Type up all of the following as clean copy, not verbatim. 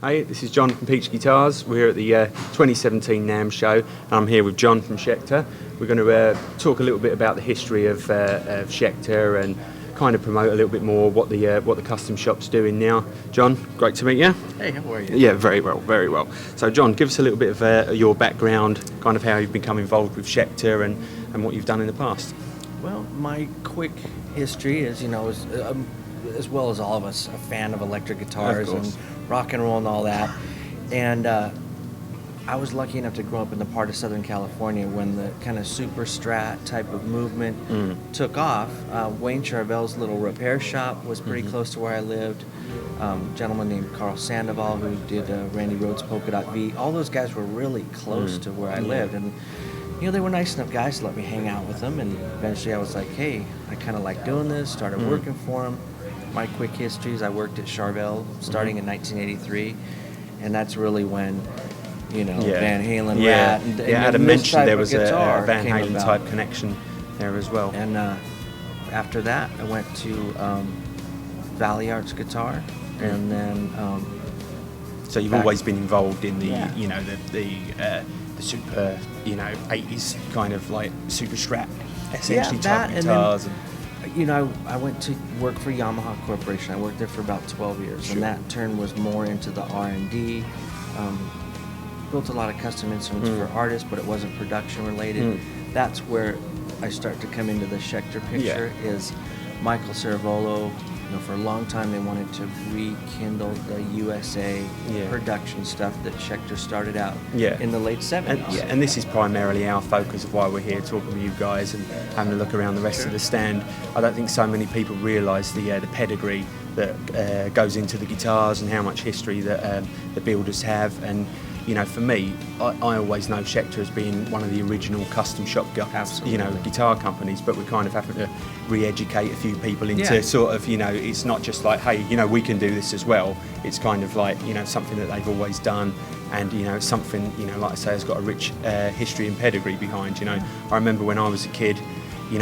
Hey, this is John from Peach Guitars. We're here at the 2017 Namm show, and I'm here with John from Schecter. We're going to talk a little bit about the history of Schecter and kind of promote a little bit more what the custom shop's doing now. John, great to meet you. Hey, how are you? Yeah, very well, very well. So John, give us a little bit of your background, kind of how you've become involved with Schecter and what you've done in the past. Well, my quick history is, as well as all of us, a fan of electric guitars and rock and roll and all that. And I was lucky enough to grow up in the part of Southern California when the kind of super strat type of movement took off. Wayne Charvel's little repair shop was pretty close to where I lived. A gentleman named Carl Sandoval who did Randy Rhoads' Polka Dot V. All those guys were really close to where I lived. And they were nice enough guys to let me hang out with them. And eventually I was like, hey, I kind of like doing this, started working for them. My quick history is I worked at Charvel starting in 1983, and that's really when, Van Halen, Rat, and Adam mentioned there was a Van Halen about. type connection there as well. And after that, I went to Valley Arts Guitar, and then. So you've always been involved in the the super 80s kind of like super strat essentially type guitars. I went to work for Yamaha Corporation. I worked there for about 12 years, and that turn was more into the R&D. Built a lot of custom instruments for artists, but it wasn't production related. That's where I start to come into the Schecter picture. Is Michael Cervolo. For a long time they wanted to rekindle the USA production stuff that Schecter started out in the late 70s. And this is primarily our focus of why we're here talking with you guys and having a look around the rest of the stand. I don't think so many people realise the pedigree that goes into the guitars and how much history that the builders have. And for me, I always know Schecter as being one of the original custom shop guitar companies, but we're kind of having to re-educate a few people into sort of, it's not just like, hey, we can do this as well. It's kind of like, something that they've always done, and, it's something, like I say, has got a rich history and pedigree behind, I remember when I was a kid,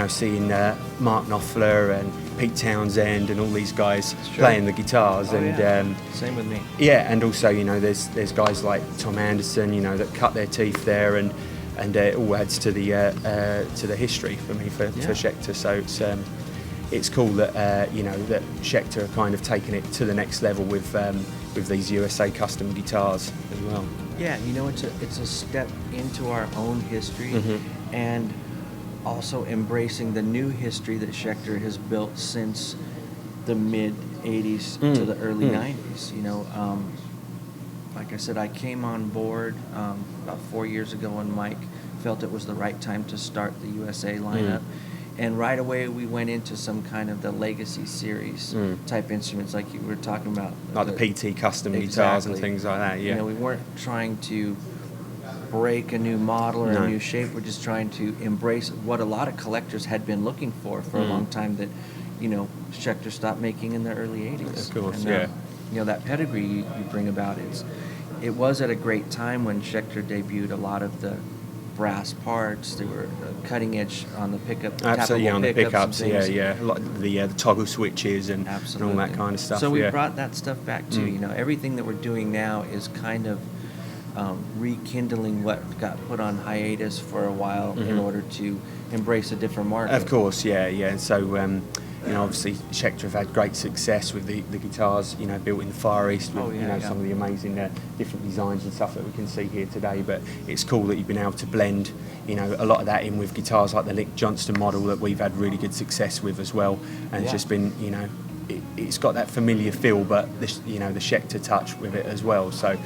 seeing Mark Knopfler and Pete Townsend and all these guys playing the guitars. Same with me. Yeah, and also, there's guys like Tom Anderson, that cut their teeth there, and it all adds to the history for me for Schecter. So it's cool that that Schecter are kind of taking it to the next level with these USA custom guitars as well. Yeah, it's a step into our own history, and also embracing the new history that Schecter has built since the mid 80s to the early 90s. Like I said, I came on board about 4 years ago when Mike felt it was the right time to start the USA lineup. And right away we went into some kind of the legacy series type instruments like you were talking about. Like the PT custom guitars and things like that, we weren't trying to break a new model or a new shape. We're just trying to embrace what a lot of collectors had been looking for a long time that, Schecter stopped making in the early 80s. Of course, and, that pedigree you bring about, it was at a great time when Schecter debuted a lot of the brass parts. They were cutting edge on the pickup. Absolutely, on the pickups, like the toggle switches and all that kind of stuff. So we brought that stuff back too. Everything that we're doing now is kind of rekindling what got put on hiatus for a while in order to embrace a different market. Of course, yeah. So, obviously Schecter have had great success with the guitars, built in the Far East with, some of the amazing different designs and stuff that we can see here today. But it's cool that you've been able to blend, a lot of that in with guitars like the Lick Johnston model that we've had really good success with as well. And it's just been, it's got that familiar feel, but the Schecter touch with it as well. So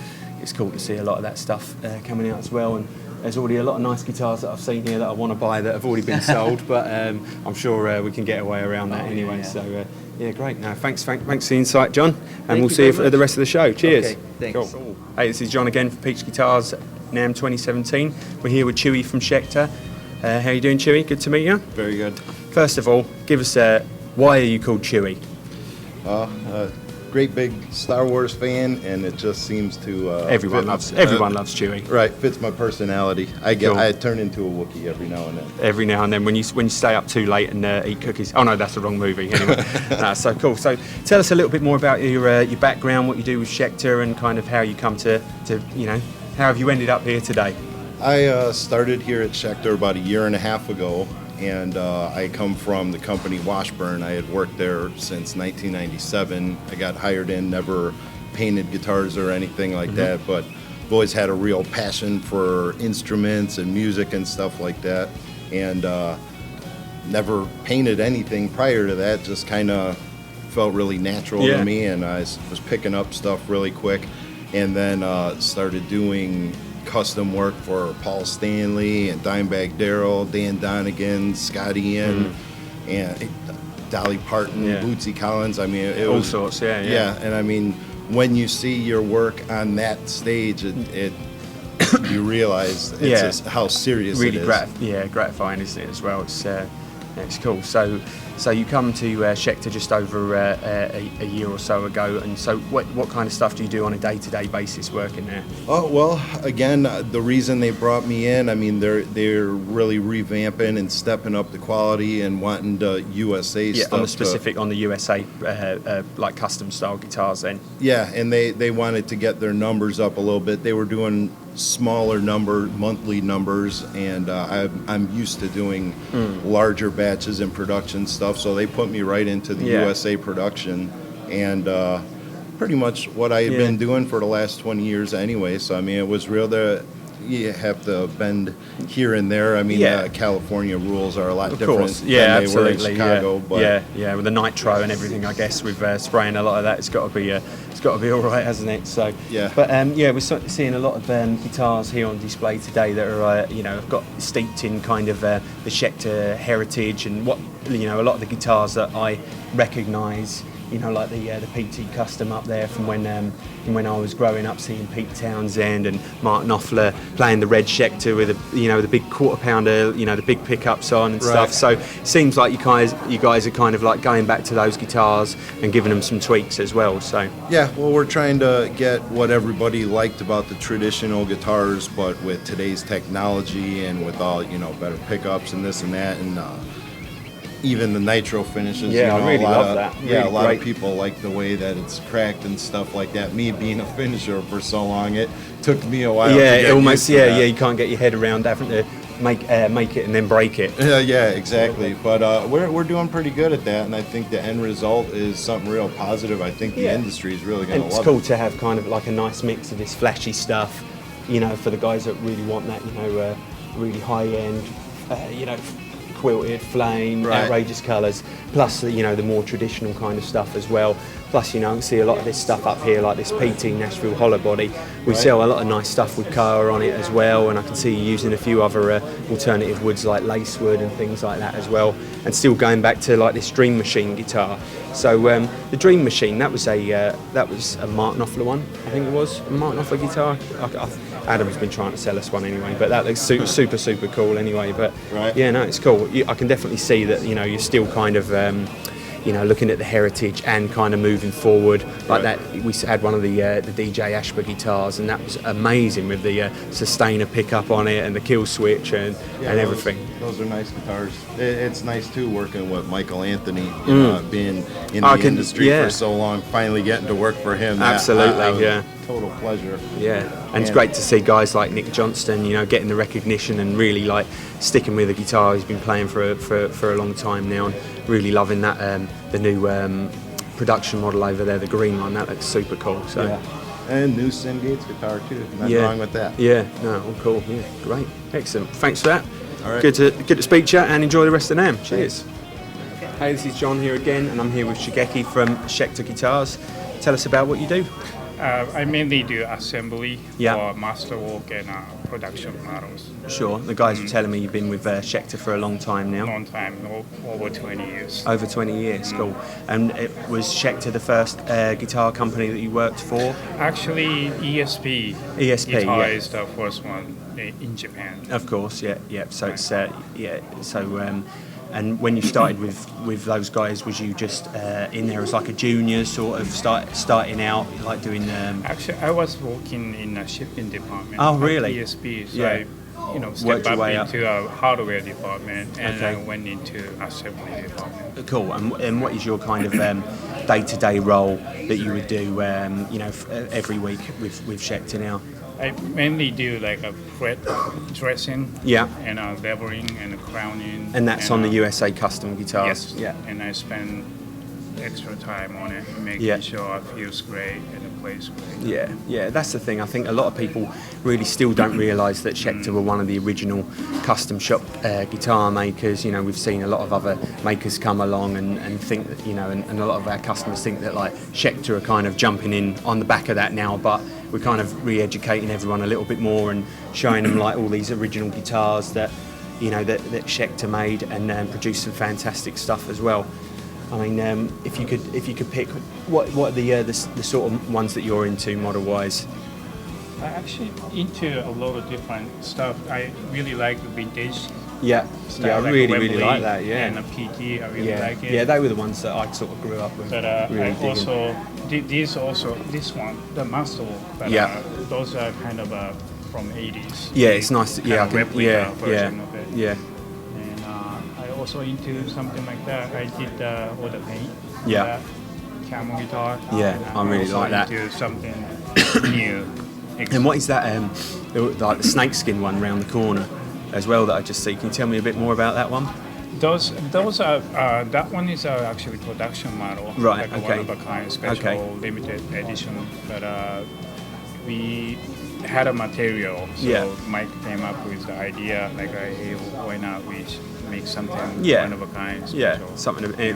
it's cool to see a lot of that stuff coming out as well, and there's already a lot of nice guitars that I've seen here that I want to buy that have already been sold, but I'm sure we can get a way around that anyway. So great. No, thanks for the insight, John, and we'll see you for the rest of the show. Cheers. Okay, thanks. Cool. Hey, this is John again for Peach Guitars, Namm 2017. We're here with Chewy from Schecter. How you doing, Chewy? Good to meet you. Very good. First of all, give us why are you called Chewy? great big Star Wars fan, and it just seems to everyone loves Chewie. Right, fits my personality. I Cool. turn into a Wookiee every now and then. Every now and then, when you stay up too late and eat cookies. Oh no, that's the wrong movie. Anyway, so cool. So tell us a little bit more about your background, what you do with Schecter, and kind of how you come to how have you ended up here today? I started here at Schecter about a year and a half ago, and I come from the company Washburn. I had worked there since 1997. I got hired in, never painted guitars or anything like that, but I've always had a real passion for instruments and music and stuff like that, and never painted anything prior to that, just kind of felt really natural to me, and I was picking up stuff really quick, and then started doing custom work for Paul Stanley and Dimebag Darrell, Dan Donegan, Scott Ian, and Dolly Parton, Bootsy Collins. I mean, it all was sorts. Yeah, and I mean, when you see your work on that stage, it you realize how serious really it is. gratifying, isn't it, as well? It's cool. So you come to Schecter just over a year or so ago, and so what kind of stuff do you do on a day-to-day basis working there? Oh, well, again, the reason they brought me in, I mean, they're really revamping and stepping up the quality and wanting the USA stuff. On the USA, like custom style guitars then. Yeah, and they wanted to get their numbers up a little bit. They were doing smaller monthly numbers, and I'm used to doing larger batches and production stuff, so they put me right into the USA production, and pretty much what I had been doing for the last 20 years anyway. So I mean, it was real that you have to bend here and there. I mean, California rules are a lot different than they were in Chicago. But with the nitro and everything, I guess with spraying a lot of that, it's got to be all right, hasn't it? So but we're seeing a lot of guitars here on display today that are have got steeped in kind of the Schecter heritage, and a lot of the guitars that I recognise. Like the PT Custom up there from when I was growing up, seeing Pete Townsend and Mark Knopfler playing the red Schecter with the big quarter pounder, the big pickups on and stuff. So it seems like you guys are kind of like going back to those guitars and giving them some tweaks as well. So well, we're trying to get what everybody liked about the traditional guitars, but with today's technology and with all better pickups and this and that, and even the nitro finishes. I really love that. A lot of people like the way that it's cracked and stuff like that. Me being a finisher for so long, it took me a while. To get used to that. You can't get your head around having to make it and then break it. Yeah, exactly. But we're doing pretty good at that, and I think the end result is something real positive. I think the industry is really going to love it. It's cool to have kind of like a nice mix of this flashy stuff, for the guys that really want that, really high end, quilted, flame, outrageous colours, plus the more traditional kind of stuff as well. Plus, I can see a lot of this stuff up here, like this PT Nashville hollow body. We sell a lot of nice stuff with Koa on it as well, and I can see you using a few other alternative woods like lacewood and things like that as well. And still going back to like this Dream Machine guitar. So the Dream Machine, that was a Mark Knopfler one, I think it was a Mark Knopfler guitar. Adam's been trying to sell us one anyway, but that looks super cool anyway. But it's cool. I can definitely see that you're still kind of looking at the heritage and kind of moving forward like that. We had one of the DJ Ashba guitars, and that was amazing with the sustainer pickup on it and the kill switch and everything. Those are nice guitars. It's nice too working with Michael Anthony, being in the industry for so long, finally getting to work for him. Absolutely, total pleasure. And it's great to see guys like Nick Johnston, getting the recognition and really like sticking with the guitar. He's been playing for a long time now, and really loving that the new production model over there, the green one. That looks super cool. So and new Sim Gates guitar too. Nothing wrong with that. All cool. Great, excellent. Thanks for that. All right. Good to speak to you, and enjoy the rest of Namm. Cheers. Hey, this is John here again, and I'm here with Shigeki from Schecter Guitars. Tell us about what you do. I mainly do assembly for masterwork and production models. Sure. The guys were telling me you've been with Schecter for a long time now. Long time, over 20 years. Over 20 years, cool. And was Schecter the first guitar company that you worked for? Actually, ESP guitar is the first one in Japan. Of course, So it's And when you started with those guys, was you just in there as like a junior, sort of starting out, like doing? Actually, I was working in a shipping department. Oh, really? PSP. So Yeah. I stepped up into a hardware department, and Okay. I went into assembly department. Cool. And what is your kind of day-to-day role that you would do, every week with Schecter now? I mainly do like a fret dressing, Yeah. and leveling and crowning. And that's on the USA custom guitars. Yes. Yeah. And I spend extra time on it, making Yeah. sure it feels great and it plays great. Yeah, that's the thing. I think a lot of people really still don't realise that Schecter were one of the original custom shop guitar makers. We've seen a lot of other makers come along and think that, and a lot of our customers think that like Schecter are kind of jumping in on the back of that now, but we're kind of re-educating everyone a little bit more and showing them like all these original guitars that, that Schecter made and produced some fantastic stuff as well. I mean, if you could pick, what are the sort of ones that you're into model-wise? I'm actually into a lot of different stuff. I really like vintage Yeah, stuff. yeah, I like really Wembley like that. Yeah, and a PT. I really yeah, like it. yeah. They were the ones that I sort of grew up with. But really I digging. also this one, the Masterwork. But Yeah. those are kind of from 80s. Yeah, it's nice. Yeah, I can, replica version of it. yeah, And I also into something like that. I did all the paint. Yeah. Camel guitar. Yeah, And I really also like that. Into something new. And what is that? Like the snakeskin one round the corner, as well. That I just see. Can you tell me a bit more about that one? Those are that one is actually production model, Right, like okay. a one of a kind, special Okay. limited edition. But we had a material, so Yeah. Mike came up with the idea, like, hey, why not we make something Yeah. one of a kind, Yeah, special. something a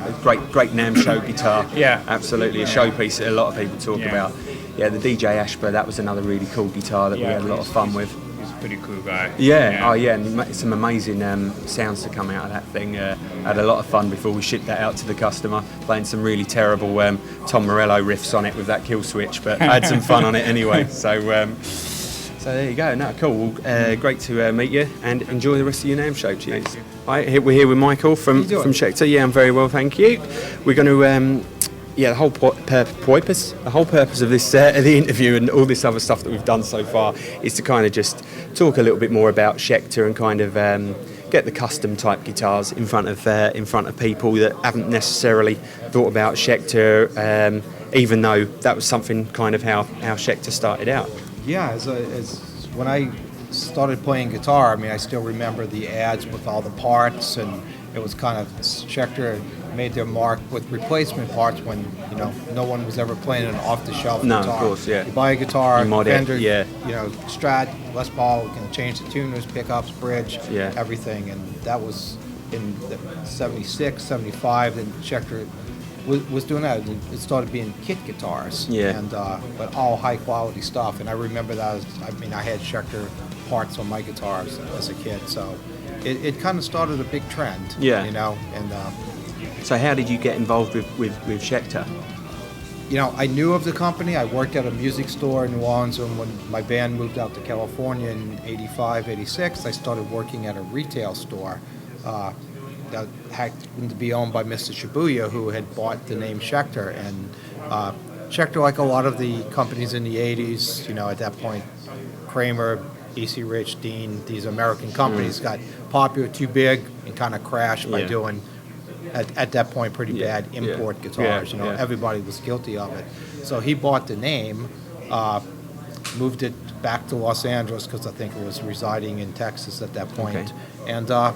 great Namm show guitar. Yeah. Absolutely, a showpiece that a lot of people talk Yeah. about. Yeah, the DJ Ashburn, that was another really cool guitar that we had a lot of fun with. He's a pretty cool guy. Yeah, oh yeah, and some amazing sounds to come out of that thing. Had a lot of fun before we shipped that out to the customer, playing some really terrible Tom Morello riffs on it with that kill switch, but I had some fun on it anyway. So there you go. No, cool. Well, great to meet you, and enjoy the rest of your Namm show. Cheers. Right, we're here with Michael from Schecter. Yeah, I'm very well, thank you. We're going to. The whole purpose of this the interview and all this other stuff that we've done so far is to kind of just talk a little bit more about Schecter and kind of get the custom type guitars in front of people that haven't necessarily thought about Schecter, even though that was something kind of how Schecter started out. Yeah, as when I started playing guitar, I mean, I still remember the ads with all the parts, and it was kind of Schecter made their mark with replacement parts when no one was ever playing an off-the-shelf No, guitar. of course, yeah. You buy a guitar, You mod it, Fender, yeah. Strat, Les Paul, you can change the tuners, pickups, bridge, Yeah. everything, and that was in the 76, 75. Then Schecter was doing that. It started being kit guitars, Yeah. and but all high quality stuff. And I remember that. I had Schecter parts on my guitars as a kid, so it kind of started a big trend. Yeah. And So how did you get involved with Schecter? I knew of the company. I worked at a music store in New Orleans, and when my band moved out to California in 85, 86, I started working at a retail store that happened to be owned by Mr. Shibuya, who had bought the name Schecter. And Schecter, like a lot of the companies in the 80s, at that point, Kramer, E.C. Rich, Dean, these American companies got popular, too big, and kind of crashed by doing, at that point, pretty bad import guitars. Yeah. Everybody was guilty of it. So he bought the name, moved it back to Los Angeles because I think it was residing in Texas at that point, Okay. and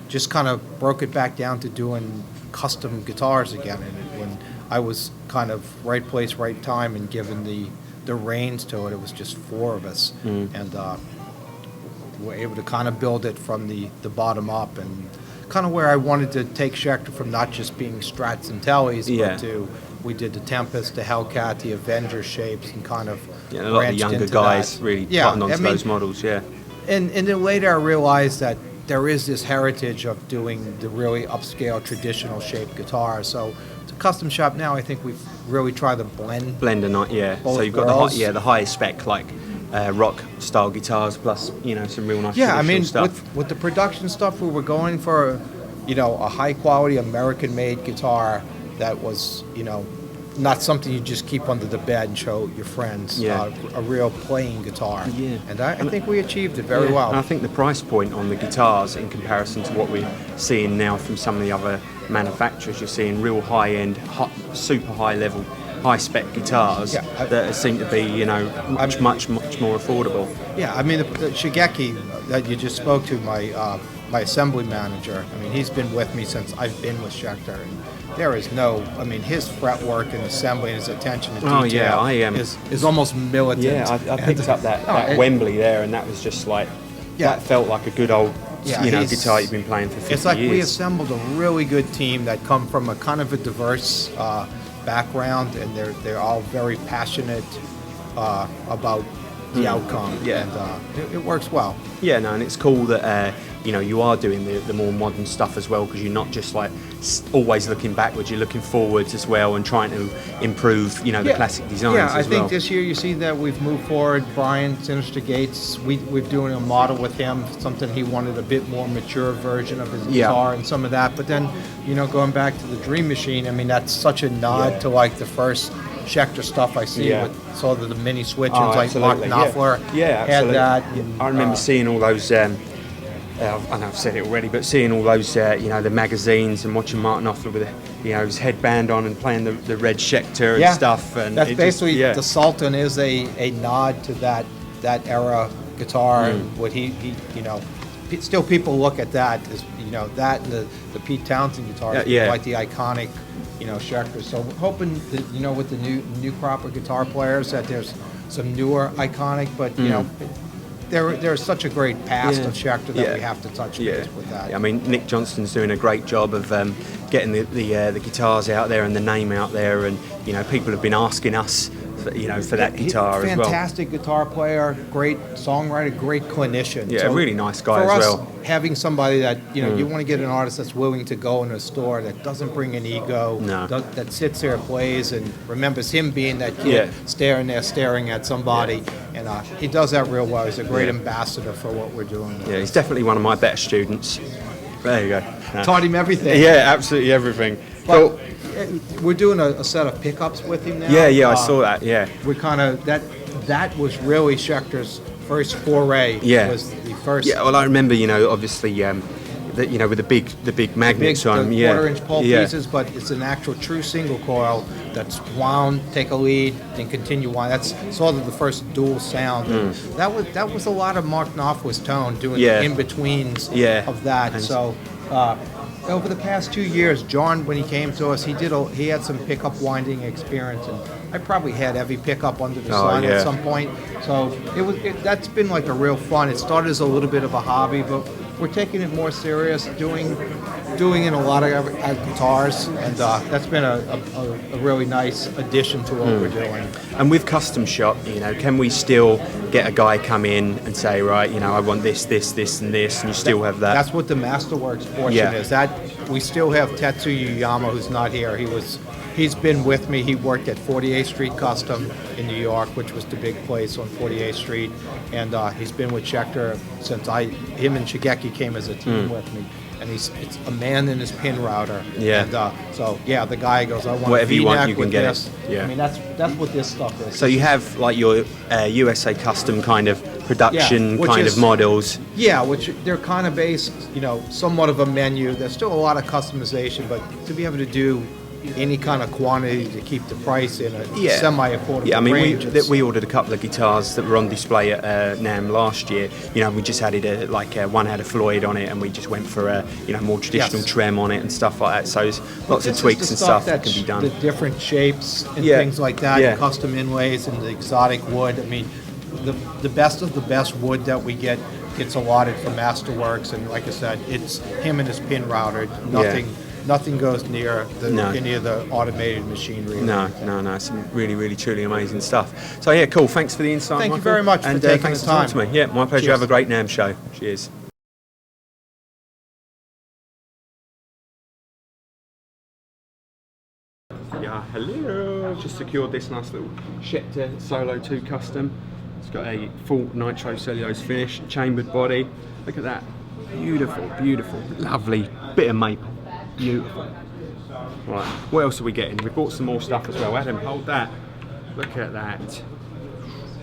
just kind of broke it back down to doing custom guitars again. And when I was kind of right place, right time, and given the reins to it, it was just four of us, and we're able to kind of build it from the bottom up, and kind of where I wanted to take Schecter from not just being Strats and Tellys, Yeah. but to we did the Tempest, the Hellcat, the Avenger shapes, and kind of Yeah, a lot of the branched younger into guys that. really Yeah, cotton onto I mean, those models. Yeah. And then later I realized that there is this heritage of doing the really upscale traditional shaped guitars. So to custom shop now, I think we've really tried to blend. Blender night, yeah. Both So you've got worlds. the highest spec like rock style guitars plus some real nice Yeah, I traditional mean, stuff. with the production stuff, we were going for a high quality American made guitar that was, not something you just keep under the bed and show your friends. Yeah. A real playing guitar. Yeah. And I think we achieved it very well. And I think the price point on the guitars in comparison to what we're seeing now from some of the other manufacturers, you're seeing real high-end, super high-level, high-spec guitars that seem to be, much more affordable. Yeah, I mean, the Schecter that you just spoke to, my assembly manager, I mean, he's been with me since I've been with Schecter. And there is his fretwork and assembly and his attention to detail is almost militant. Yeah, I picked up that Wembley there, and that was just like, that felt like a good old guitar you've been playing for 50 years. It's like we assembled a really good team that come from a kind of a diverse background, and they're all very passionate about the outcome. Yeah. And it works well. Yeah, no, and it's cool that you are doing the more modern stuff as well, because you're not just like always looking backwards, you're looking forwards as well and trying to improve the classic designs as well. I think this year you see that we've moved forward. Brian Sinister Gates, we're doing a model with him, something he wanted a bit more mature version of his guitar and some of that. But then, going back to the Dream Machine, I mean, that's such a nod to like the first Schecter stuff I see with sort of the mini switches, like Mark Knopfler had that. I remember seeing all those. I know I've said it already, but seeing all those, the magazines and watching Martin Knopfler with his headband on and playing the red Schecter and stuff. And that's basically the Sultan is a nod to that era guitar. And what he still people look at that as that and the Pete Townsend guitars, like the iconic Schecter. So we're hoping that with the new crop of guitar players that there's some newer iconic, but There's such a great past of Schecter that we have to touch base with that. Yeah, I mean, Nick Johnston's doing a great job of getting the guitars out there and the name out there, and people have been asking us for that guitar as well. Fantastic guitar player, great songwriter, great clinician. Yeah, so a really nice guy as well. For us, having somebody that, you want to get an artist that's willing to go in a store, that doesn't bring an ego, that sits there, plays, and remembers him being that kid staring at somebody. And he does that real well. He's a great ambassador for what we're doing. Yeah, he's definitely one of my better students. There you go. Taught him everything. Yeah, absolutely everything. But we're doing a set of pickups with him now. Yeah, I saw that. Yeah, we kind of that was really Schecter's first foray. Yeah, was the first. Yeah, well, I remember, obviously, with the big magnets on them. The quarter-inch pole pieces, but it's an actual true single coil that's wound, take a lead, then continue wound. That's sort of the first dual sound. That was a lot of Mark Knopfler's tone, doing the in-betweens of that. And so. Over the past 2 years, John, when he came to us, he had some pickup winding experience, and I probably had every pickup under the sun at some point. So that's been like a real fun. It started as a little bit of a hobby, but we're taking it more serious, doing in a lot of our guitars, and that's been a really nice addition to what we're doing. And with Custom Shop, can we still get a guy come in and say, right, I want this, and this, and you still have that? That's what the Masterworks portion is. That we still have Tetsuya Yama, who's not here. He's been with me. He worked at 48th Street Custom in New York, which was the big place on 48th Street, and he's been with Schecter since him and Shigeki came as a team with me. And it's a man in his pin router. Yeah. And the guy goes, I want whatever a you want, you V-neck can get this. it. Yeah. I mean, that's what this stuff is. So you have like your USA Custom kind of production kind of models. Yeah, which they're kind of based, somewhat of a menu. There's still a lot of customization, but to be able to do any kind of quantity to keep the price in a semi-affordable range. We ordered a couple of guitars that were on display at Namm last year. We just added one had a Floyd on it, and we just went for a more traditional trem on it and stuff like that. So there's lots of tweaks and stuff that can be done. The different shapes and things like that, and custom inlays and the exotic wood. I mean, the best of the best wood that we get gets allotted from Masterworks, and like I said, it's him and his pin router. Nothing goes near any of the automated machinery. No. Some really, really, truly amazing stuff. So, cool. Thanks for the insight, Thank Michael. you very much for taking thanks the time. For talking to me. Yeah, my pleasure. Cheers. Have a great Namm show. Cheers. Yeah, hello. Just secured this nice little Schecter Solo 2 Custom. It's got a full nitro cellulose finish, chambered body. Look at that. Beautiful, beautiful, lovely Bit of maple. Beautiful. Right, what else are we getting? We've bought some more stuff as well. Adam, hold that. Look at that.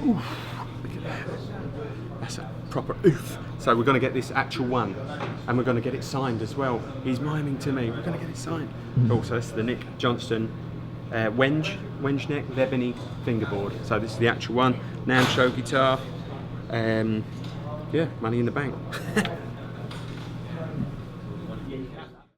Oof, look at that. That's a proper oof. So we're going to get this actual one, and we're going to get it signed as well. He's miming to me. We're going to get it signed. Also, this is the Nick Johnston Wenge neck with ebony fingerboard. So this is the actual one. Namm show guitar. Yeah, money in the bank.